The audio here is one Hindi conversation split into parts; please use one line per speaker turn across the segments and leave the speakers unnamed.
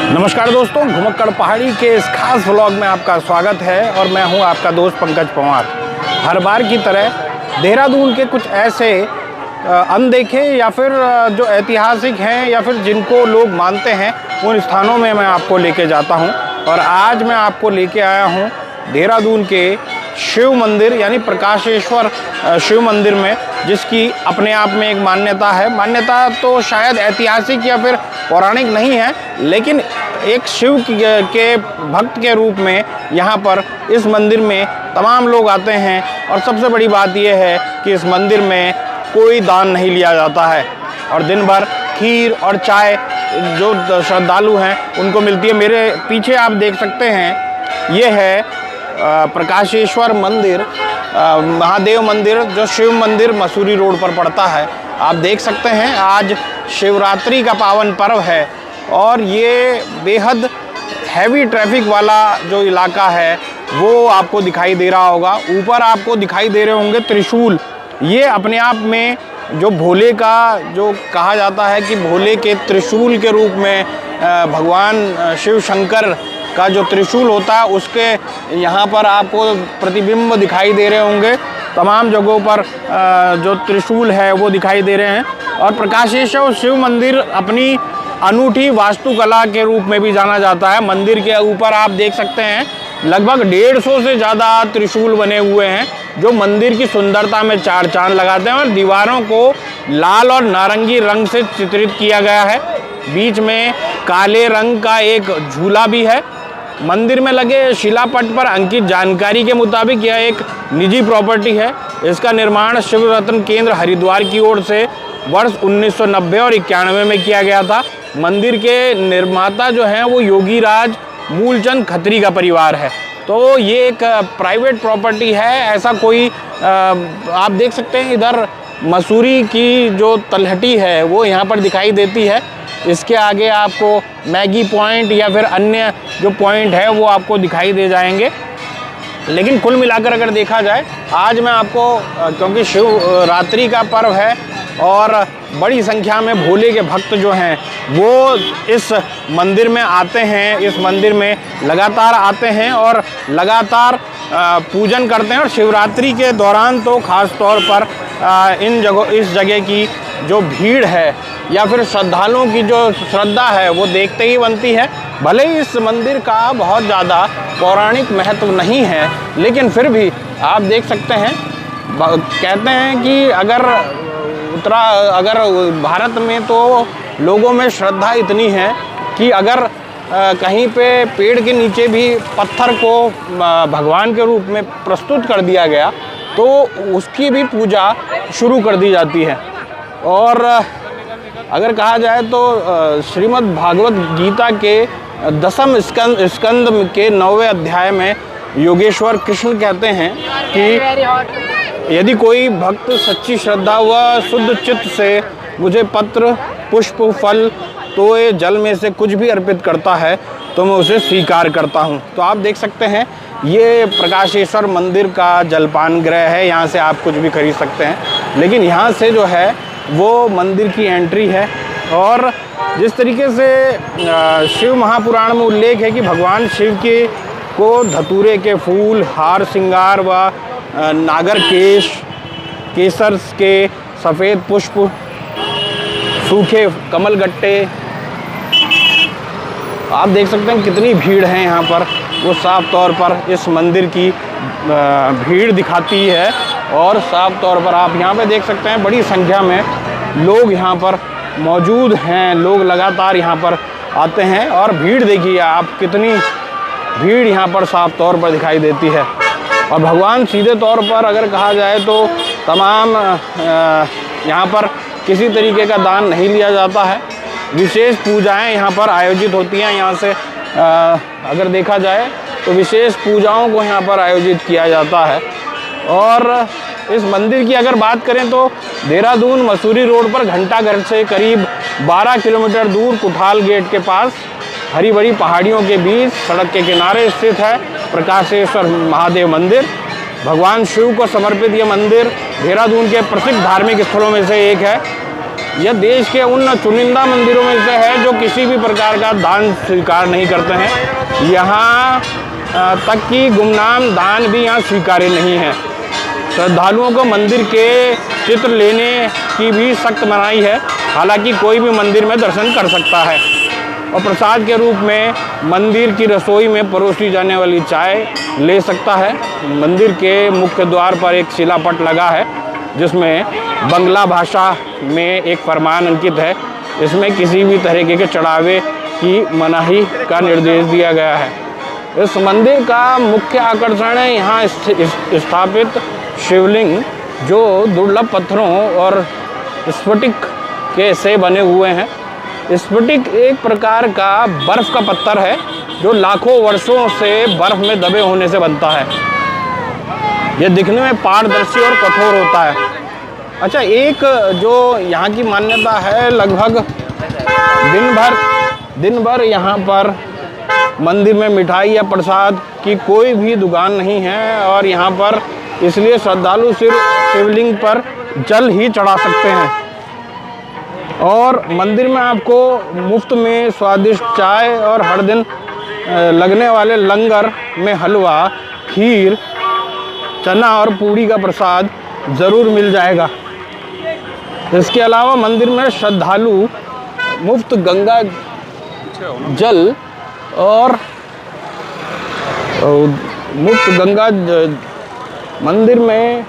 नमस्कार दोस्तों, घुमक्कड़ पहाड़ी के इस खास व्लॉग में आपका स्वागत है और मैं हूं आपका दोस्त पंकज पवार। हर बार की तरह देहरादून के कुछ ऐसे अनदेखे या फिर जो ऐतिहासिक हैं या फिर जिनको लोग मानते हैं उन स्थानों में मैं आपको लेके जाता हूं। और आज मैं आपको लेके आया हूं देहरादून के शिव मंदिर यानी प्रकाशेश्वर शिव मंदिर में, जिसकी अपने आप में एक मान्यता है। मान्यता तो शायद ऐतिहासिक या फिर पौराणिक नहीं है, लेकिन एक शिव के भक्त के रूप में यहाँ पर इस मंदिर में तमाम लोग आते हैं। और सबसे बड़ी बात यह है कि इस मंदिर में कोई दान नहीं लिया जाता है और दिन भर खीर और चाय जो श्रद्धालु हैं उनको मिलती है। मेरे पीछे आप देख सकते हैं, ये है प्रकाशेश्वर मंदिर, महादेव मंदिर, जो शिव मंदिर मसूरी रोड पर पड़ता है। आप देख सकते हैं आज शिवरात्रि का पावन पर्व है और ये बेहद हैवी ट्रैफिक वाला जो इलाका है वो आपको दिखाई दे रहा होगा। ऊपर आपको दिखाई दे रहे होंगे त्रिशूल। ये अपने आप में जो भोले का जो कहा जाता है कि भोले के त्रिशूल के रूप में भगवान शिव शंकर का जो त्रिशूल होता है उसके यहाँ पर आपको प्रतिबिंब दिखाई दे रहे होंगे। तमाम जगहों पर जो त्रिशूल है वो दिखाई दे रहे हैं। और प्रकाशेश्वर शिव मंदिर अपनी अनूठी वास्तुकला के रूप में भी जाना जाता है। मंदिर के ऊपर आप देख सकते हैं लगभग 150 से ज़्यादा त्रिशूल बने हुए हैं जो मंदिर की सुंदरता में चार चांद लगाते हैं। और दीवारों को लाल और नारंगी रंग से चित्रित किया गया है। बीच में काले रंग का एक झूला भी है। मंदिर में लगे शिलापट पर अंकित जानकारी के मुताबिक यह एक निजी प्रॉपर्टी है। इसका निर्माण शिव रत्न केंद्र हरिद्वार की ओर से वर्ष 1990 और 91 में किया गया था। मंदिर के निर्माता जो हैं वो योगीराज मूलचंद खत्री का परिवार है। तो ये एक प्राइवेट प्रॉपर्टी है। ऐसा कोई आप देख सकते हैं इधर मसूरी की जो तलहटी है वो यहाँ पर दिखाई देती है। इसके आगे आपको मैगी पॉइंट या फिर अन्य जो पॉइंट है वो आपको दिखाई दे जाएंगे। लेकिन कुल मिलाकर अगर देखा जाए, आज मैं आपको क्योंकि शिवरात्रि का पर्व है और बड़ी संख्या में भोले के भक्त जो हैं वो इस मंदिर में आते हैं, इस मंदिर में लगातार आते हैं और लगातार पूजन करते हैं। और शिवरात्रि के दौरान तो ख़ास तौर पर इस जगह की जो भीड़ है या फिर श्रद्धालुओं की जो श्रद्धा है वो देखते ही बनती है। भले ही इस मंदिर का बहुत ज़्यादा पौराणिक महत्व नहीं है, लेकिन फिर भी आप देख सकते हैं, कहते हैं कि अगर भारत में तो लोगों में श्रद्धा इतनी है कि अगर कहीं पे पेड़ के नीचे भी पत्थर को भगवान के रूप में प्रस्तुत कर दिया गया तो उसकी भी पूजा शुरू कर दी जाती है। और अगर कहा जाए तो श्रीमद् भागवत गीता के 10वें स्कंद के 9वें अध्याय में योगेश्वर कृष्ण कहते हैं कि यदि कोई भक्त सच्ची श्रद्धा व शुद्ध चित्त से मुझे पत्र पुष्प फल तोय जल में से कुछ भी अर्पित करता है तो मैं उसे स्वीकार करता हूँ। तो आप देख सकते हैं ये प्रकाशेश्वर मंदिर का जलपान गृह है। यहाँ से आप कुछ भी खरीद सकते हैं, लेकिन यहाँ से जो है वो मंदिर की एंट्री है। और जिस तरीके से शिव महापुराण में उल्लेख है कि भगवान शिव के को धतूरे के फूल, हार श्रृंगार व नागर केसर के सफ़ेद पुष्प, सूखे कमल गट्टे, आप देख सकते हैं कितनी भीड़ है यहाँ पर। वो साफ तौर पर इस मंदिर की भीड़ दिखाती है। और साफ तौर पर आप यहाँ पे देख सकते हैं बड़ी संख्या में लोग यहाँ पर मौजूद हैं। लोग लगातार यहाँ पर आते हैं और भीड़ देखिए आप, कितनी भीड़ यहाँ पर साफ तौर पर दिखाई देती है। और भगवान सीधे तौर पर अगर कहा जाए तो तमाम यहाँ पर किसी तरीके का दान नहीं लिया जाता है। विशेष पूजाएं यहाँ पर आयोजित होती हैं। यहाँ से अगर देखा जाए तो विशेष पूजाओं को यहाँ पर आयोजित किया जाता है। और इस मंदिर की अगर बात करें तो देहरादून मसूरी रोड पर घंटाघर से करीब 12 किलोमीटर दूर कुठाल गेट के पास हरी भरी पहाड़ियों के बीच सड़क के किनारे स्थित है प्रकाशेश्वर महादेव मंदिर। भगवान शिव को समर्पित ये मंदिर देहरादून के प्रसिद्ध धार्मिक स्थलों में से एक है। यह देश के उन चुनिंदा मंदिरों में से है जो किसी भी प्रकार का दान स्वीकार नहीं करते हैं। यहाँ तक कि गुमनाम दान भी यहाँ स्वीकार्य नहीं है। श्रद्धालुओं को मंदिर के चित्र लेने की भी सख्त मनाही है। हालांकि कोई भी मंदिर में दर्शन कर सकता है और प्रसाद के रूप में मंदिर की रसोई में परोसी जाने वाली चाय ले सकता है। मंदिर के मुख्य द्वार पर एक शिलापट लगा है जिसमें बंगला भाषा में एक फरमान अंकित है। इसमें किसी भी तरीके के चढ़ावे की मनाही का निर्देश दिया गया है। इस मंदिर का मुख्य आकर्षण है यहाँ स्थापित शिवलिंग, जो दुर्लभ पत्थरों और स्फटिक के से बने हुए हैं। स्फटिक एक प्रकार का बर्फ का पत्थर है जो लाखों वर्षों से बर्फ में दबे होने से बनता है। यह दिखने में पारदर्शी और कठोर होता है। अच्छा, एक जो यहाँ की मान्यता है, लगभग दिन भर यहाँ पर मंदिर में मिठाई या प्रसाद की कोई भी दुकान नहीं है और यहाँ पर इसलिए श्रद्धालु सिर्फ शिवलिंग पर जल ही चढ़ा सकते हैं। और मंदिर में आपको मुफ्त में स्वादिष्ट चाय और हर दिन लगने वाले लंगर में हलवा, खीर, चना और पूड़ी का प्रसाद ज़रूर मिल जाएगा। इसके अलावा मंदिर में श्रद्धालु मुफ्त गंगा जल और मंदिर में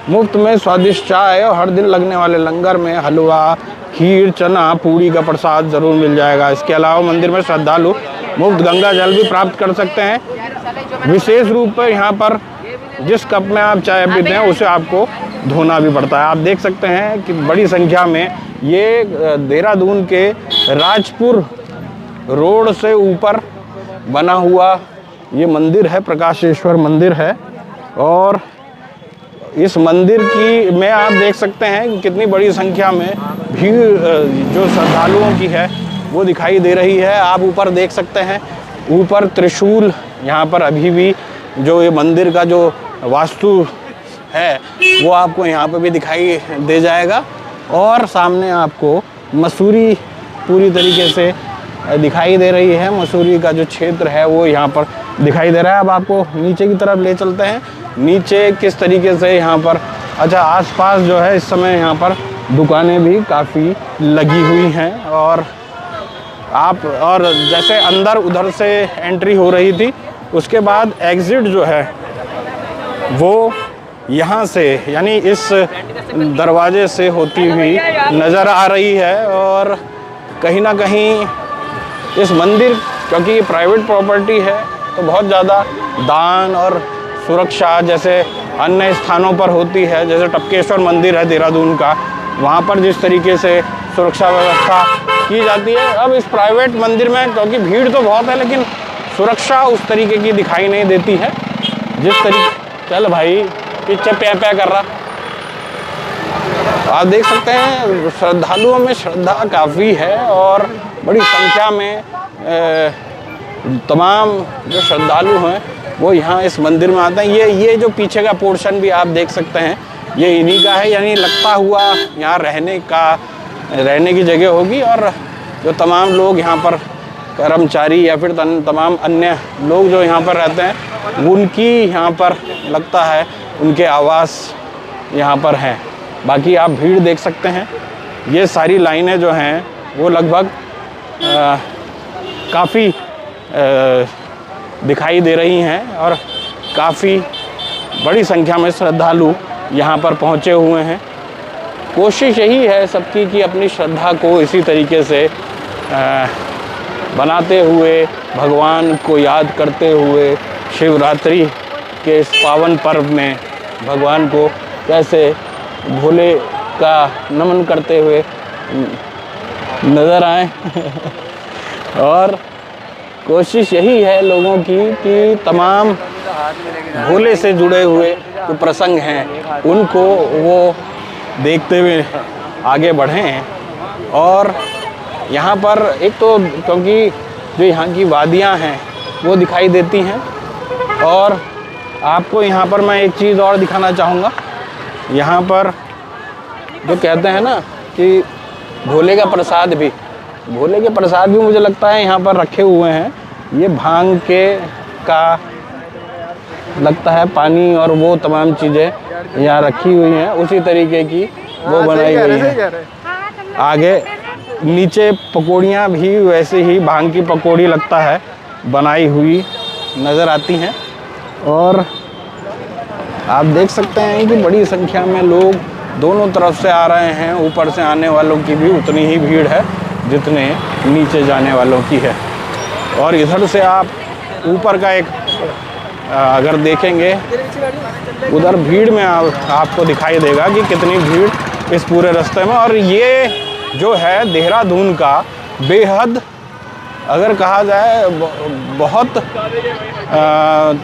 मुफ्त में स्वादिष्ट चाय और हर दिन लगने वाले लंगर में हलवा, खीर, चना, पूड़ी का प्रसाद ज़रूर मिल जाएगा। इसके अलावा मंदिर में श्रद्धालु मुफ्त गंगा जल भी प्राप्त कर सकते हैं। विशेष रूप पर यहाँ पर जिस कप में आप चाय पीते हैं उसे आपको धोना भी पड़ता है। आप देख सकते हैं कि बड़ी संख्या में ये देहरादून के राजपुर रोड से ऊपर बना हुआ ये मंदिर है, प्रकाशेश्वर मंदिर है। और इस मंदिर की में आप देख सकते हैं कि कितनी बड़ी संख्या में भीड़ जो श्रद्धालुओं की है वो दिखाई दे रही है। आप ऊपर देख सकते हैं, ऊपर त्रिशूल यहाँ पर अभी भी जो ये मंदिर का जो वास्तु है वो आपको यहाँ पे भी दिखाई दे जाएगा। और सामने आपको मसूरी पूरी तरीके से दिखाई दे रही है। मसूरी का जो क्षेत्र है वो यहाँ पर दिखाई दे रहा है। अब आपको नीचे की तरफ ले चलते हैं। नीचे किस तरीके से यहाँ पर, अच्छा, आसपास जो है इस समय यहाँ पर दुकानें भी काफ़ी लगी हुई हैं। और जैसे अंदर उधर से एंट्री हो रही थी, उसके बाद एग्ज़िट जो है वो यहाँ से, यानी इस दरवाजे से होती हुई नज़र आ रही है। और कहीं ना कहीं इस मंदिर, क्योंकि ये प्राइवेट प्रॉपर्टी है, तो बहुत ज़्यादा दान और सुरक्षा जैसे अन्य स्थानों पर होती है। जैसे टपकेश्वर मंदिर है देहरादून का, वहाँ पर जिस तरीके से सुरक्षा व्यवस्था की जाती है, अब इस प्राइवेट मंदिर में क्योंकि भीड़ तो बहुत है लेकिन सुरक्षा उस तरीके की दिखाई नहीं देती है जिस तरीके। चल भाई, पीछे प्या प्या कर रहा। आप देख सकते हैं श्रद्धालुओं में श्रद्धा काफ़ी है और बड़ी संख्या में तमाम जो श्रद्धालु हैं वो यहाँ इस मंदिर में आते हैं। ये जो पीछे का पोर्शन भी आप देख सकते हैं, ये इन्हीं का है, यानी लगता हुआ यहाँ रहने की जगह होगी। और जो तमाम लोग यहाँ पर कर्मचारी या फिर तमाम अन्य लोग जो यहाँ पर रहते हैं, उनकी यहाँ पर लगता है उनके आवास यहाँ पर हैं। बाकी आप भीड़ देख सकते हैं। ये सारी लाइनें जो हैं वो लगभग काफ़ी दिखाई दे रही हैं और काफ़ी बड़ी संख्या में श्रद्धालु यहाँ पर पहुँचे हुए हैं। कोशिश यही है सबकी कि अपनी श्रद्धा को इसी तरीके से बनाते हुए, भगवान को याद करते हुए, शिवरात्रि के इस पावन पर्व में भगवान को कैसे भोले का नमन करते हुए नज़र आए। और कोशिश यही है लोगों की कि तमाम भोले से जुड़े हुए जो प्रसंग हैं उनको वो देखते हुए आगे बढ़ें। और यहाँ पर एक तो क्योंकि जो यहाँ की वादियाँ हैं वो दिखाई देती हैं, और आपको यहाँ पर मैं एक चीज़ और दिखाना चाहूँगा। यहाँ पर जो कहते हैं ना कि भोले का प्रसाद भी, भोले के प्रसाद भी मुझे लगता है यहाँ पर रखे हुए हैं। ये भांग के का लगता है पानी और वो तमाम चीज़ें यहाँ रखी हुई हैं, उसी तरीके की वो बनाई गई है। आगे नीचे पकौड़ियाँ भी वैसे ही भांग की पकौड़ी लगता है बनाई हुई नज़र आती हैं। और आप देख सकते हैं कि बड़ी संख्या में लोग दोनों तरफ से आ रहे हैं। ऊपर से आने वालों की भी उतनी ही भीड़ है जितने नीचे जाने वालों की है। और इधर से आप ऊपर का एक अगर देखेंगे उधर भीड़ में आपको दिखाई देगा कि कितनी भीड़ इस पूरे रास्ते में। और ये जो है देहरादून का बेहद अगर कहा जाए बहुत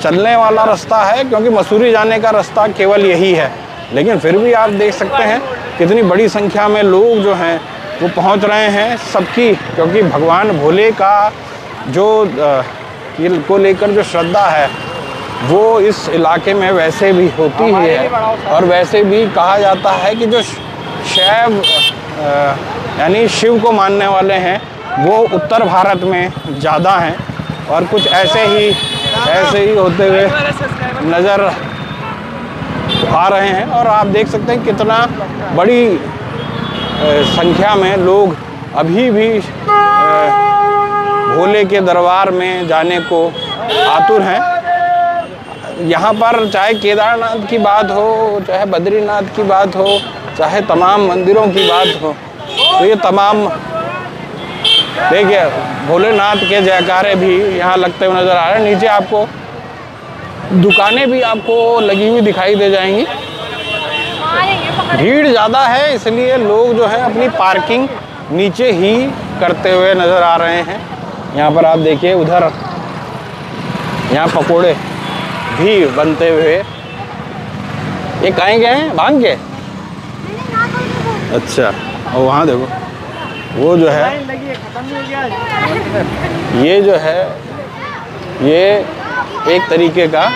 चलने वाला रास्ता है, क्योंकि मसूरी जाने का रास्ता केवल यही है। लेकिन फिर भी आप देख सकते हैं कितनी बड़ी संख्या में लोग जो हैं वो पहुंच रहे हैं सबकी, क्योंकि भगवान भोले का जो को लेकर जो श्रद्धा है वो इस इलाके में वैसे भी होती ही है। और वैसे भी कहा जाता है कि जो शैव यानी शिव को मानने वाले हैं वो उत्तर भारत में ज़्यादा हैं। और कुछ ऐसे ही होते हुए नज़र आ रहे हैं। और आप देख सकते हैं कितना बड़ी संख्या में लोग अभी भी भोले के दरबार में जाने को आतुर हैं। यहाँ पर चाहे केदारनाथ की बात हो, चाहे बद्रीनाथ की बात हो, चाहे तमाम मंदिरों की बात हो, तो ये तमाम देखिए भोलेनाथ के जयकारे भी यहाँ लगते हुए नज़र आ रहे हैं। नीचे आपको दुकानें भी आपको लगी हुई दिखाई दे जाएंगी। भीड़ ज़्यादा है इसलिए लोग जो है अपनी पार्किंग नीचे ही करते हुए नज़र आ रहे हैं। यहाँ पर आप देखिए उधर यहाँ पकोड़े भी बनते हुए। ये कहीं गए हैं भांग के? अच्छा, और वहाँ देखो वो जो है ये जो है ये एक तरीके का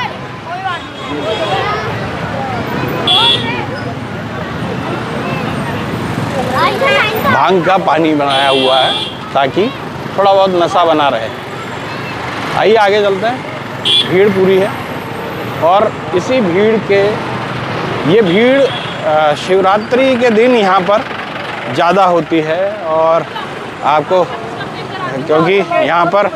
भांग का पानी बनाया हुआ है ताकि थोड़ा बहुत नशा बना रहे। आइए आगे चलते हैं। भीड़ पूरी है और इसी भीड़ के ये भीड़ शिवरात्रि के दिन यहाँ पर ज़्यादा होती है। और आपको क्योंकि यहाँ पर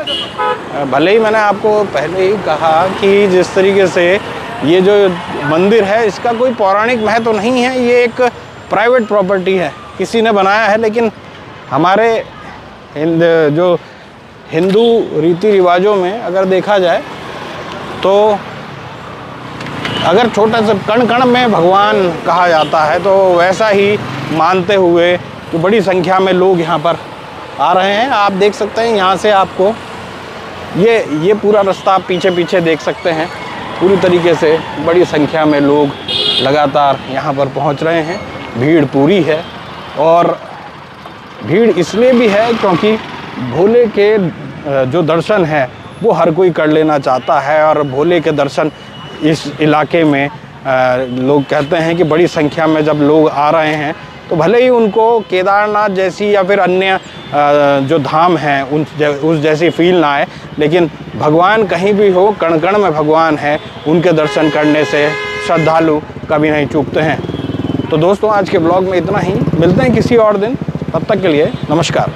भले ही मैंने आपको पहले ही कहा कि जिस तरीके से ये जो मंदिर है इसका कोई पौराणिक महत्व नहीं है, ये एक प्राइवेट प्रॉपर्टी है, किसी ने बनाया है। लेकिन हमारे जो हिंदू रीति रिवाजों में अगर देखा जाए तो अगर छोटा सा कण कण में भगवान कहा जाता है तो वैसा ही मानते हुए तो बड़ी संख्या में लोग यहाँ पर आ रहे हैं। आप देख सकते हैं यहाँ से आपको ये पूरा रास्ता आप पीछे पीछे देख सकते हैं। पूरी तरीके से बड़ी संख्या में लोग लगातार यहाँ पर पहुँच रहे हैं। भीड़ पूरी है और भीड़ इसलिए भी है क्योंकि भोले के जो दर्शन है वो हर कोई कर लेना चाहता है। और भोले के दर्शन इस इलाके में लोग कहते हैं कि बड़ी संख्या में जब लोग आ रहे हैं तो भले ही उनको केदारनाथ जैसी या फिर अन्य जो धाम हैं उस जैसी फील ना आए, लेकिन भगवान कहीं भी हो, कण कण में भगवान है, उनके दर्शन करने से श्रद्धालु कभी नहीं चूकते हैं। तो दोस्तों आज के ब्लॉग में इतना ही, मिलते हैं किसी और दिन, तब तक के लिए नमस्कार।